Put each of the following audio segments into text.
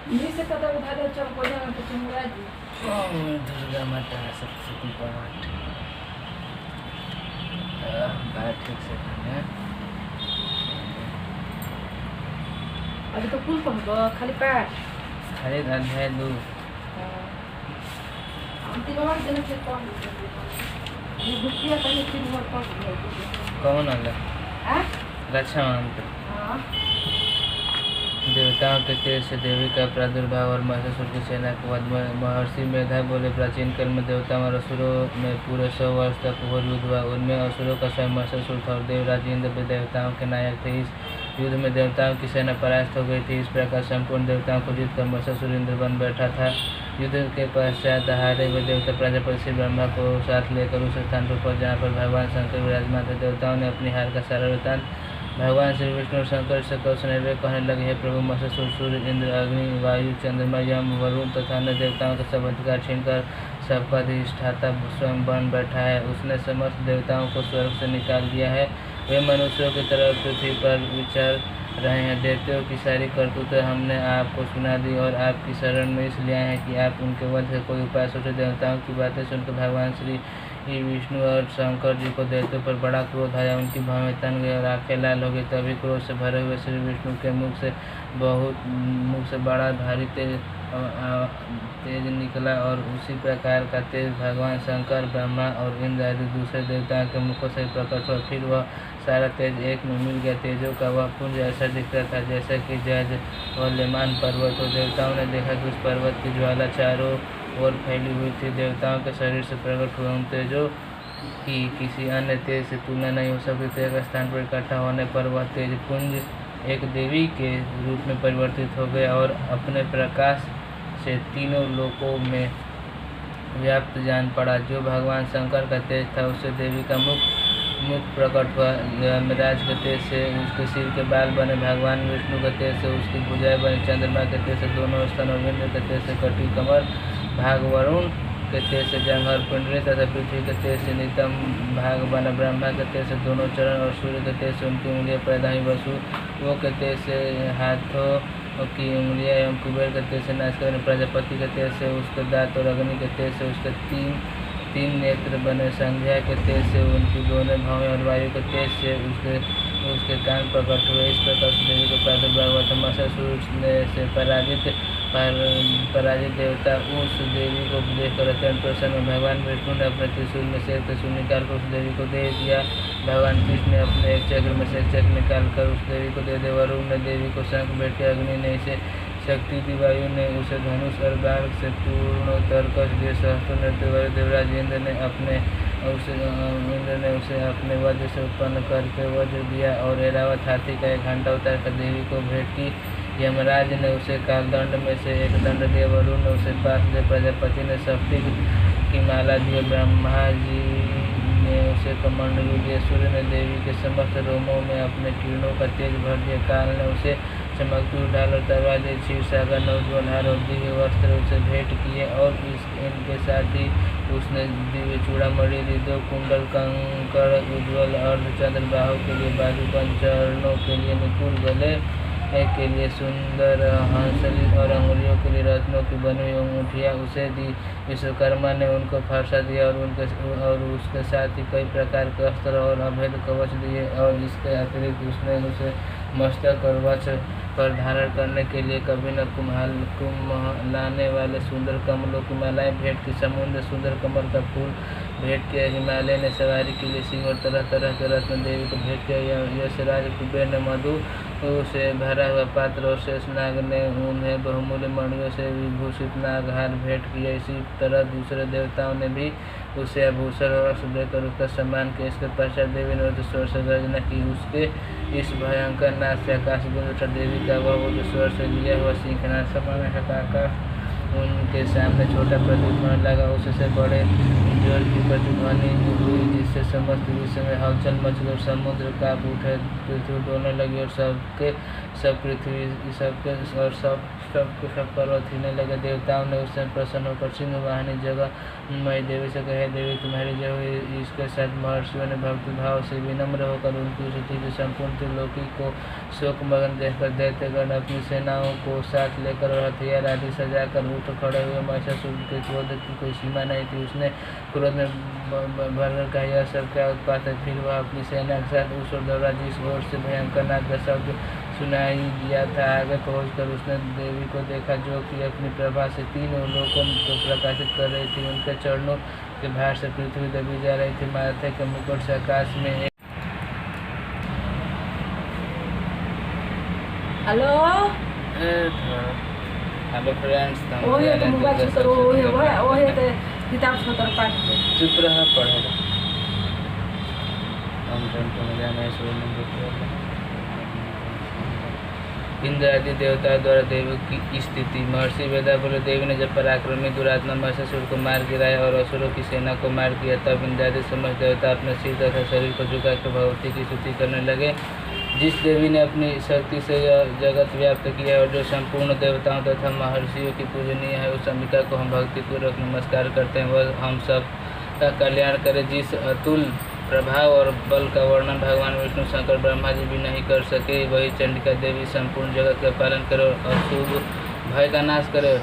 से कदा उधारे चौको जाना तो चुमुरा जी। ओम दुर्गा माता सप्तशती पाठ। पाठ ठीक से करना। अभी तो कुल कहबो खाली पाठ। खाली अध्याय 2। अंतिम बार दिन से कौन ये गुटिया कहीं फिर वो कौन कौन आला? हां रक्षा मंत्र। हां देवताओं के तेज से देवी का प्रादुर्भाव और महिषासुर की सेना के वध में महर्षि मेधा बोले, प्राचीन काल में देवताओं और असुरों में पूरे 100 वर्ष तक घोर युद्ध हुआ। उनमें असुरों का स्वयं महिषासुर था और देवराज इंद्र भी देवताओं के नायक थे। इस युद्ध में देवताओं की सेना परास्त हो गई थी। इस प्रकार संपूर्ण देवताओं को जीतकर महिषासुर इंद्र बन बैठा था। युद्ध के पश्चात हारे हुए देवता प्रजापति श्री ब्रह्मा को साथ लेकर उस स्थान पर पहुंचे जहाँ पर भगवान शंकर विराजमान थे। देवताओं ने अपनी हार का सारा वृत्तांत भगवान श्री विष्णु और शंकर से कल सुनहरे कहने लगे, हे प्रभु, महिषासुर सूर्य, इंद्र, अग्नि, वायु, चंद्रमा, यम, वरुण तथा अन्य देवताओं का सब अधिकार छीनकर सबका अधिष्ठाता स्वयं बन बैठा है। उसने समस्त देवताओं को स्वर्ग से निकाल दिया है। वे मनुष्यों की तरह पृथ्वी पर विचर रहे हैं। देवताओं की सारी करतूतें हमने आपको सुना दी और आपकी शरण में इसलिए आए हैं कि आप उनके वध का कोई उपाय सोचे। देवताओं की बातें सुनकर भगवान श्री विष्णु और शंकर जी को देवताओं पर बड़ा क्रोध आया। उनकी भौहें तन गई और आंखें लाल हो गई। तभी क्रोध से भरे हुए श्री विष्णु के मुख से बड़ा भारी तेज निकला और उसी प्रकार का तेज भगवान शंकर, ब्रह्मा और इंद्र आदि दूसरे देवताओं के मुखों से प्रकट हुआ। फिर वह सारा तेज एक में मिल गया। तेजों का वह पुंज ऐसा दिखता था जैसे कि जाज्वल्यमान पर्वत हो। देवताओं ने देखा कि उस पर्वत की ज्वाला चारों ओर फैली हुई थी। देवताओं के शरीर से प्रकट हुए उन तेजों की किसी अन्य तेज से तुलना नहीं हो सकती थी। एक स्थान पर इकट्ठा होने पर वह तेज पुंज एक देवी के रूप में परिवर्तित हो गया और अपने प्रकाश से तीनों लोकों में व्याप्त जान पड़ा। जो भगवान शंकर का तेज था उससे देवी का मुख प्रकट हुआ। यमराज के तेज से उसके सिर के बाल बने। भगवान विष्णु के तेज से उसकी भुजाएं बनी। चंद्रमा के तेज से दोनों स्तन और इंद्र के तेज से कटी कमर भाग, वरुण के तेज से जंघ और पिंडली तथा पृथ्वी के तेज से नितंब भाग बना। ब्रह्मा के तेज से दोनों चरण और सूर्य के तेज से उनकी उंगलियां पैदा हुई। वसुओं के तेज से हाथों की उंगलियां एवं कुबेर के तेज से नासिका बने। प्रजापति के तेज से उसके दांत और अग्नि के तेज से उसके तीन नेत्र बने। संध्या के तेज से उनकी दोनों भौहें और वायु के तेज से उसके कान प्रकट हुए। इस प्रकार से देवी को प्रादुर्भाव हुआ था। महिषासुर से पराजित देवता उस देवी को देखकर अत्यंत प्रसन्न। भगवान विष्णु ने अपने त्रिशूल में से एक त्रिशूल निकालकर उस देवी को दे दिया। भगवान कृष्ण ने अपने एक चक्र में से एक चक्र निकालकर उस देवी को दे दिया। वरुण ने देवी को शंख भेंट किया। अग्नि ने इसे शक्ति दी। वायु ने उसे धनुष और बाण से पूर्णोत्तर कष दिए। सहस्त्र नृत्य देवराज इंद्र ने उसे अपने वज्र से उत्पन्न करके वज्र दिया और ऐरावत हाथी का एक घंटा उतारकर देवी को भेंट की। यमराज ने उसे कालदंड में से एक दंड दिया। वरुण ने उसे पास दिया। प्रजापति ने सप्ती की माला दी। ब्रह्मा जी ने उसे कमंडलू दिया। सूर्य ने देवी के समस्त रोमों में अपने किरणों का तेज भर दिया। काल ने उसे चमकती ढाल और तलवार दी। क्षीर सागर ने उज्ज्वल हार और दिव्य वस्त्र उसे भेंट किए और इनके साथ ही उसने दिव्य चूड़ामणि दी। 2 कुंडल, कंकड़, उज्ज्वल अर्धचंद्र, बाहु के लिए बाजूबंद, चरणों के लिए मुकुट, गले के लिए सुंदर हंसली और अंगुलियों के लिए रत्नों की बनी हुई अंगूठियाँ उसे दी। विश्वकर्मा ने उनको फरसा दिया और उसके साथ ही कई प्रकार के अस्त्र और अभेद कवच दिए। और इसके अतिरिक्त उसने उसे मस्तक और वक्ष पर धारण करने के लिए कभी न कुम्हलाने वाले सुंदर कमलों की मालाएं भेंट की। समुद्र सुंदर कमल का फूल भेंट किया। हिमालय ने सवारी के लिए सिंह और तरह तरह के रत्न देवी को भेंट किया। यशराज कुबेर ने मधु से भरा हुआ पात्र और शेषनाग ने उन्हें बहुमूल्य मणियों से विभूषित नागहार भेंट किया। इसी तरह दूसरे देवताओं ने भी उसे आभूषण और वस्त्र देकर उसका सम्मान किया। इसके पश्चात देवी ने स्वर से गर्जना की। उसके इस भयंकर नाद से आकाश गूंज उठा। देवी का वह स्वर से लिया हुआ सिंहनाद समान आकाश उनके सामने छोटा प्रतिध्वनि लगा, उससे बड़े जोर की प्रतिध्वनि हुई, जिससे समस्त विश्व में हलचल मच गई और समुद्र कांप उठे, पृथ्वी डोलने लगी और सब पर्वत हिलने लगे। देवताओं ने उससे प्रसन्न होकर सिंह वाहिनी जगन्मयी देवी से कहे, देवी तुम्हारी जय हुई। इसके साथ महर्षियों ने भक्ति भाव से विनम्र होकर उनकी स्तुति की। संपूर्ण त्रिलोकी को शोकमग्न देखकर दैत्यगण अपनी सेनाओं को साथ लेकर और हथियार आदि सजाकर उठ खड़े हुए। महिषासुर के क्रोध की कोई सीमा नहीं थी। उसने क्रोध में भरकर कहा, यह सब क्या उत्पात है। फिर वह अपनी सेना के साथ उस ओर दौड़ा जिस ओर से भयंकर नाद का शब्द सुनाई दिया था। आगे पहुंचकर उसने देवी को देखा, जो कि अपनी प्रभा से तीनों लोकों को प्रकाशित कर रही थी। उनके चरणों के भार से पृथ्वी दबी जा रही थी। माथे के मुकुट से आकाश में हेलो फ्रेंड्स, ओहे तो मोबाइल से तो ओहे तो किताब से तो पाठ दे चुप रहा पढ़ेगा हम तो मजा नहीं सुनने। इंद्र आदि देवताओं द्वारा देवी की स्थिति। महर्षि वेदा बोले, देवी ने जब पराक्रमी दुरात्मा महिषासुर को मार गिराया और असुरों की सेना को मार दिया, तब इंद्र आदि समस्त देवता अपने सिर तथा शरीर को झुकाकर भगवती की स्तुति करने लगे। जिस देवी ने अपनी शक्ति से यह जगत व्याप्त किया और जो संपूर्ण देवताओं तथा महर्षियों की पूजनीय है, उस अंबिका को हम भक्तिपूर्वक नमस्कार करते हैं। वह हम सब का कल्याण करे। जिस अतुल प्रभाव और बल का वर्णन भगवान विष्णु, शंकर, ब्रह्मा जी भी नहीं कर सके, वही चंडिका देवी संपूर्ण जगत का पालन करे और अशुभ भय का नाश करे।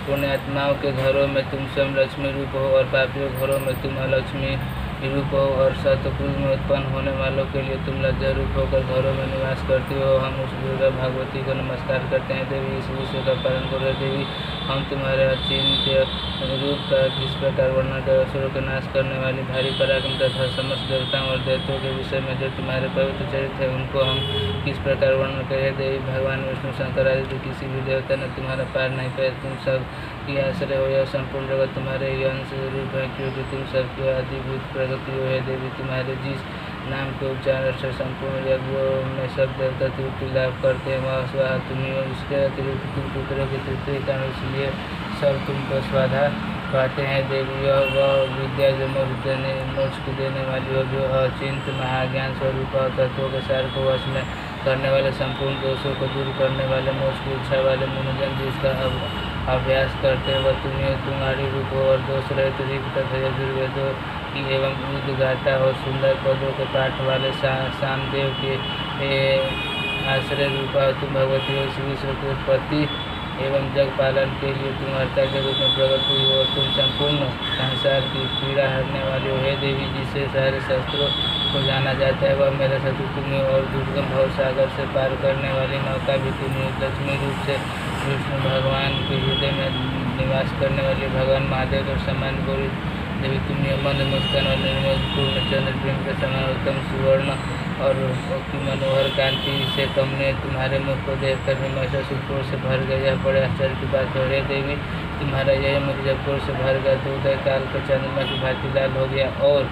पुण्यात्माओं के घरों में तुम स्वयं लक्ष्मी रूप हो और पापियों घरों में तुम अलक्ष्मी रूप हो और सतकुल में उत्पन्न होने वालों के लिए तुम लज्जा रूप होकर घरों में निवास करती हो। हम उस दुर्गा भगवती को नमस्कार करते हैं। देवी, इस विश्व का पालन करो। देवी, हम तुम्हारे अचिंत्य रूप का किस प्रकार वर्णन कर असुरों का नाश करने वाली भारी पराक्रम तथा समस्त देवताओं और दैत्यों के विषय में जो तुम्हारे पवित्र चरित्र है, उनको हम किस प्रकार वर्णन करें। देवी, भगवान विष्णु, शंकर आदि किसी भी देवता ने तुम्हारा पार नहीं किया। तुम सब की आश्रय हो। यह संपूर्ण जगत तुम्हारे ही अंश रूप है, क्योंकि तुम सबकी अधिभूत प्रगति हो। है देवी, तुम्हारे जिस नाम के उच्चारण से संपूर्ण यज्ञों में सब देवता तृप्ति लाभ करते हैं, वह स्वाहा तुम्हें हो। इसके अतिरिक्त तुम पुत्रों की तृप्ति का, इसलिए सब तुमको स्वाधा पाते हैं। देवी, यह वह विद्या जो मोक्ष को देने वाली हो, जो अचिंत महाज्ञान स्वरूप तत्वों के सार को वश में करने वाले, संपूर्ण दोषों को दूर करने वाले, मोक्ष की इच्छा वाले मुनिजन जिसका अभ्यास करते हैं, वह तुम्हारी रूप हो और दोष रहित ऋग तथा यजुर्वेदों की एवं उद्गाता और सुंदर पदों के पाठ वाले सामदेव के आश्रय रूपा तुम भगवती हो। इस विश्व के उत्पत्ति एवं जग पालन के लिए तुम हर्ता के रूप में प्रकट हुई हो और तुम संपूर्ण संसार की पीड़ा हरने वाली हो। हे देवी, जिससे सारे शस्त्रों को जाना जाता है, वह मेरा शत्रु तुम्हें और दुर्गम भव सागर से पार करने वाली नौका भी तुम्हें। लक्ष्मी रूप से विष्णु भगवान के हृदय में निवास करने वाली भगवान महादेव और समान गौरी देवी, तुम्हें मंद मुस्कान और निर्मल पूर्ण चंद्र प्रेम के समान उत्तम सुवर्ण और मनोहर कांति से कमने तुम्हारे मुख को देखकर भी महिषासुर क्रोध से भर गया। यह बड़े आश्चर्य की बात है। हे देवी, तुम्हारा यह मुख जब क्रोध से भर गया तो उदय काल के चंद्रमा की भांति लाल हो गया और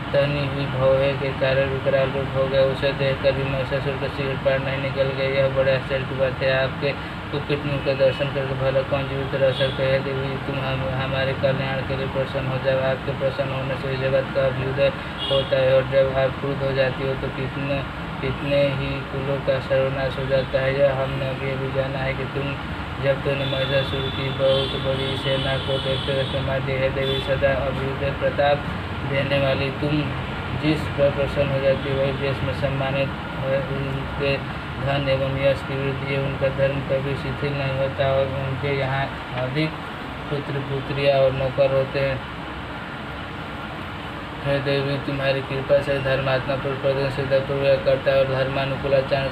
तनी हुई भौहे के कारण विकराल रूप हो गया। उसे देखकर भी महिषासुर का सिर पार नहीं निकल गया। यह बड़े आश्चर्य की बात है। आपके कुपित मुख का दर्शन करके भला कौन जीवित रह सकते हैं। देवी, तुम हमारे कल्याण के लिए प्रसन्न हो जाओ। आपके प्रसन्न होने से जगत का अभ्युदय होता है और जब आप क्रुद्ध हो जाती हो तो कितने ही कुलों का सर्वनाश हो जाता है। यह हमने अभी जाना है कि तुम जब तुमने महिषासुर की बहुत बड़ी सेना को देखते देखते मार दी है। देवी, सदा अभ्युदय प्रताप देने वाली तुम जिस पर प्रसन्न हो जाती है, वही देश में सम्मानित है। उनके धन एवं यश की वृद्धि है। उनका धर्म कभी शिथिल नहीं होता और उनके यहाँ अधिक पुत्र पुत्रियाँ और नौकर होते हैं। हे देवी, तुम्हारी कृपा से धर्मात्मा पूर्वक सिद्धपूर्वक करता है और धर्मानुकूल आचरण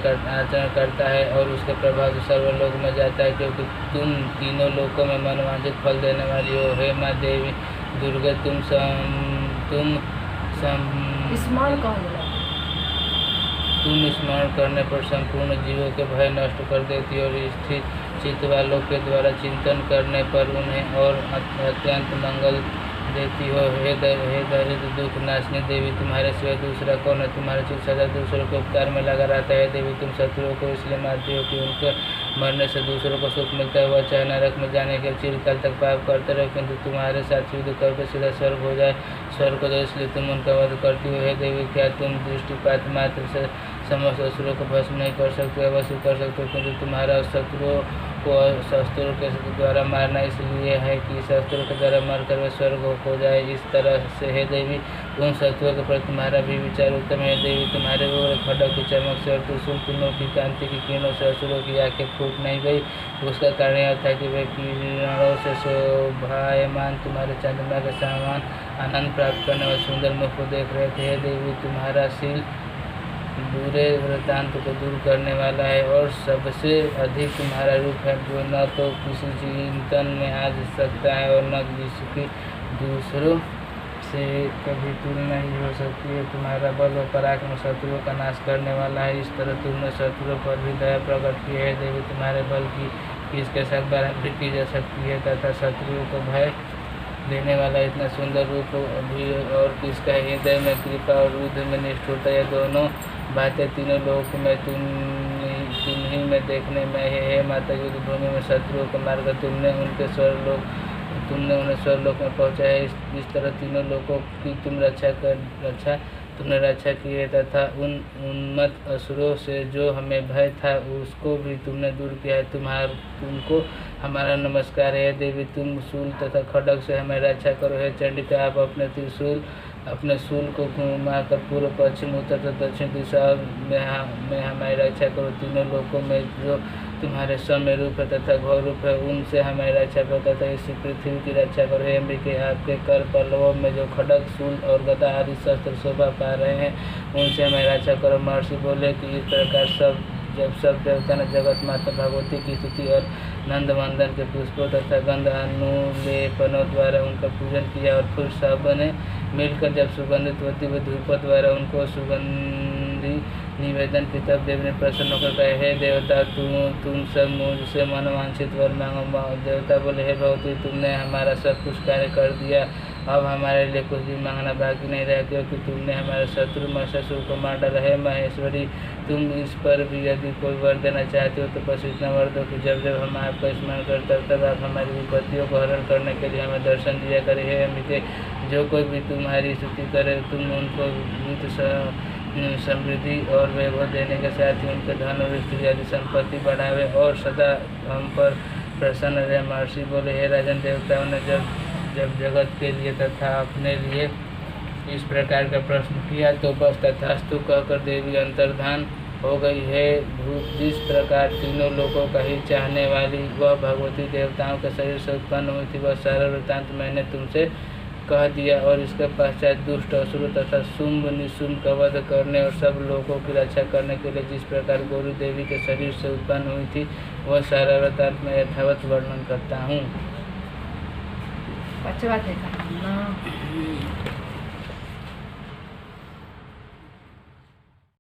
करता है और उसके प्रभाव से सर्वलोक में जाता है, क्योंकि तुम तीनों लोकों में मनोवांछित फल देने वाली हो। हे माँ देवी दुर्गा, तुम स्मरण करने पर संपूर्ण जीवों के भय नष्ट कर देती और स्थित चित्त वालों के द्वारा चिंतन करने पर उन्हें और अत्यंत मंगल देती हो। हे दरिद्र दुख नाशनी देवी, तुम्हारे सिवाय दूसरा कौन है। तुम्हारा चित्त सदा दूसरों के उपकार में लगा रहता है। देवी, तुम शत्रुओं को इसलिए मारती हो कि उनके मरने से दूसरों को सुख मिलता है। वह चाहे नरक में जाने के चिरकाल तक पाप करते रहे, किंतु तुम्हारे साथ युद्ध करके सीधा स्वर्ग हो जाए। स्वर्ग को इसलिए तुम उनका वध करती हो। हे देवी, क्या तुम दृष्टिपात मात्र से समस्त असुरों को भस्म नहीं कर सकते? अवश्य कर सकते हो, किंतु तुम्हारा शत्रुओं को शस्त्रों के द्वारा मारना इसलिए है कि शस्त्रों के द्वारा मारकर वे स्वर्ग हो जाए। इस तरह से हे देवी, उन शत्रुओं के प्रति तुम्हारा भी विचार उत्तम है। देवी, तुम्हारे वो खड्ग की चमक से और त्रिशूल तीनों की कांति की किरणों से असुरों की आंखें फूट नहीं गई। उसका कारण यह था कि वे किरणों से शोभायमान तुम्हारे चंद्रमा के समान आनंद प्राप्त करने वाले सुंदर मुख को देख रहे थे। हे देवी, तुम्हारा शील बुरे वृत्तांत को दूर करने वाला है और सबसे अधिक तुम्हारा रूप है, जो न तो किसी चिंतन में आ सकता है और न जिसकी दूसरों से कभी तुलना ही हो सकती है। तुम्हारा बल और पराक्रम शत्रुओं का नाश करने वाला है। इस तरह तुमने शत्रुओं पर भी दया प्रकट की है। देवी, तुम्हारे बल की किसके साथ बढ़ाई की जा सकती है तथा शत्रुओं को भय देने वाला इतना सुंदर रूप भी और किसका है। हृदय में कृपा और युद्ध में निष्ठुरता, ये दोनों बातें तीनों लोक में तुम ही में देखने में है। हे माता, युद्ध भूमि में शत्रुओं को मारकर तुमने उन्हें स्वर्गलोक में पहुँचाया है। इस तरह तीनों लोगों की तुमने रक्षा की है तथा उन उन्मत्त असुरों से जो हमें भय था उसको भी तुमने दूर किया है। तुमको हमारा नमस्कार है। देवी, तुम शूल तथा खड्ग से हमें रक्षा करो। हे चंडिका, आप अपने शूल को घुमाकर पूर्व पश्चिम उत्तर तथा दक्षिण दिशा में हमारी रक्षा करो। तीनों लोकों में जो तुम्हारे सौम्य रूप है तथा घोर रूप है, उनसे हमारी रक्षा करो तथा इस पृथ्वी की रक्षा करो। हे अम्बिके, आपके कर पल्लवों में जो खड्ग, शूल और गदा आदि शस्त्र शोभा पा रहे हैं, उनसे हमारी रक्षा करो। महर्षि बोले कि इस प्रकार जब सब देवता ने जगत माता भगवती की स्तुति और नंदवंदन के पुष्पों तथा गंध अनुलेपनों द्वारा उनका पूजन किया और फिर सब ने मिलकर जब सुगंधित होती हुई धूपों द्वारा उनको सुगंधी निवेदन की, तब देव ने प्रसन्न होकर कहे, हे देवता, तुम सब मुझसे मनोवांछित वर मांगो। देवता बोले, हे भगवती, तुमने हमारा सब कुछ कार्य कर दिया, अब हमारे लिए कुछ भी मांगना बाकी नहीं रहा, क्योंकि तुमने हमारे शत्रु महिषासुर को मार डाला है। महेश्वरी, तुम इस पर भी यदि कोई वर देना चाहते हो तो बस इतना वर दो कि जब जब हम आपका स्मरण करते तब आप हमारी विपत्तियों को हरण करने के लिए हमें दर्शन दिया करे। हे अम्बिके, जो कोई भी तुम्हारी स्तुति करे, तुम उनको समृद्धि और वैभव देने के साथ ही उनके धन और स्त्री आदि संपत्ति बढ़ावे और सदा हम पर प्रसन्न रहे। महर्षि बोले, हे राजन, देवताओं ने जब जगत के लिए तथा अपने लिए इस प्रकार का प्रश्न किया तो बस तथास्तु कहकर देवी अंतर्धान हो गई है। जिस प्रकार तीनों लोगों का ही चाहने वाली वह भगवती देवताओं के शरीर से उत्पन्न हुई थी, वह सारा वृत्तांत मैंने तुमसे कह दिया। और इसके पश्चात दुष्ट असुर तथा शुंभ निशुंभ का वध करने और सब लोगों की रक्षा करने के लिए जिस प्रकार गौरी देवी के शरीर से उत्पन्न हुई थी, वह सारा वृत्तांत मैं यथावत वर्णन करता हूँ। अच्छा बात है।